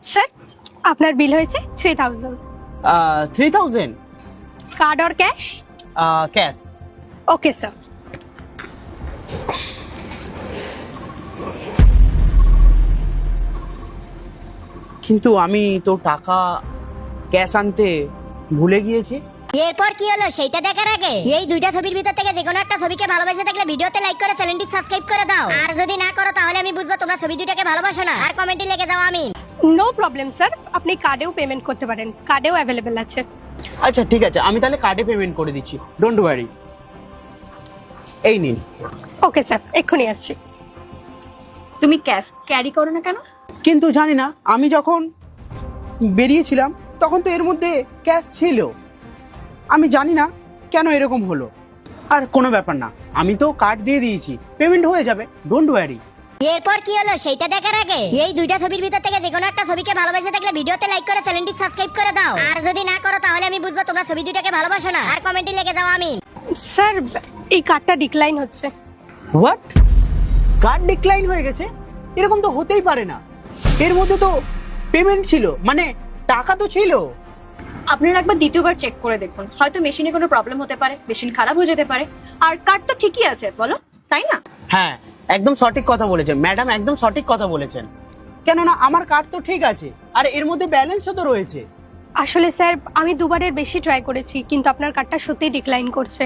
Sir আপনার বিল হয়েছে 3000। 3000 card और ক্যাশ? ক্যাশ। Okay sir. কিন্তু আমি তো টাকা ক্যাশ আনতে ভুলে গিয়েছি। এরপর কি হলো সেটা দেখার আগে এই দুইটা ছবির ভিতর থেকে যে কোনো একটা ছবিকে ভালোবেসে থাকলে ভিডিওতে লাইক করে চ্যানেলটি সাবস্ক্রাইব করে দাও। আর যদি না করো তাহলে আমি বুঝবো তোমরা ছবি দুইটাকে ভালোবাসো না। আর কমেন্টে লিখে দাও আমি। নো প্রবলেম স্যার, আপনি কার্ডেও পেমেন্ট করতে পারেন, কার্ডেও অ্যাভেলেবেল আছে। আচ্ছা ঠিক আছে, আমি তাহলে কার্ডে পেমেন্ট করে দিচ্ছি, ডোন্ট ওয়ারি। এই নিন। ওকে স্যার, এক্ষুনি আসছি। তুমি ক্যাশ ক্যারি করো না কেন? কিন্তু জানি না, আমি যখন বেরিয়েছিলাম তখন তো এর মধ্যে ক্যাশ ছিল। আমি জানি না কেন এরকম হলো। আর কোনো ব্যাপার না, আমি তো কার্ড দিয়ে দিয়েছি, পেমেন্ট হয়ে যাবে, ডোন্ট ওয়ারি। এরপর কি হলো সেটা দেখার আগে এই দুইটা ছবির ভিতর থেকে যে কোনো একটা ছবিকে ভালোবেসে থাকলে ভিডিওতে লাইক করে চ্যানেলটি সাবস্ক্রাইব করে দাও। আর যদি না করো তাহলে আমি বুঝবো তোমরা ছবি দুইটাকে ভালোবাসো না। আর কমেন্টে লিখে দাও আমি। স্যার এই কার্ডটা ডিক্লাইন হচ্ছে। হোয়াট? কার্ড ডিক্লাইন হয়ে গেছে? এরকম তো হতেই পারে না, এর মধ্যে তো পেমেন্ট ছিল, মানে টাকা তো ছিল। আপনারা একবার দ্বিতীয়বার চেক করে দেখুন, হয়তো মেশিনে কোনো প্রবলেম হতে পারে, মেশিন খারাপ হয়ে যেতে পারে। আর কার্ড তো ঠিকই আছে বলো, তাই না? হ্যাঁ একদম সঠিক কথা বলেছেন ম্যাডাম, একদম সঠিক কথা বলেছেন। কেননা আমার কার্ড তো ঠিক আছে, আর এর মধ্যে ব্যালেন্সও তো রয়েছে। আসলে স্যার আমি দুবারের বেশি ট্রাই করেছি, কিন্তু আপনার কার্ডটা সত্যিই ডিক্লাইন করছে।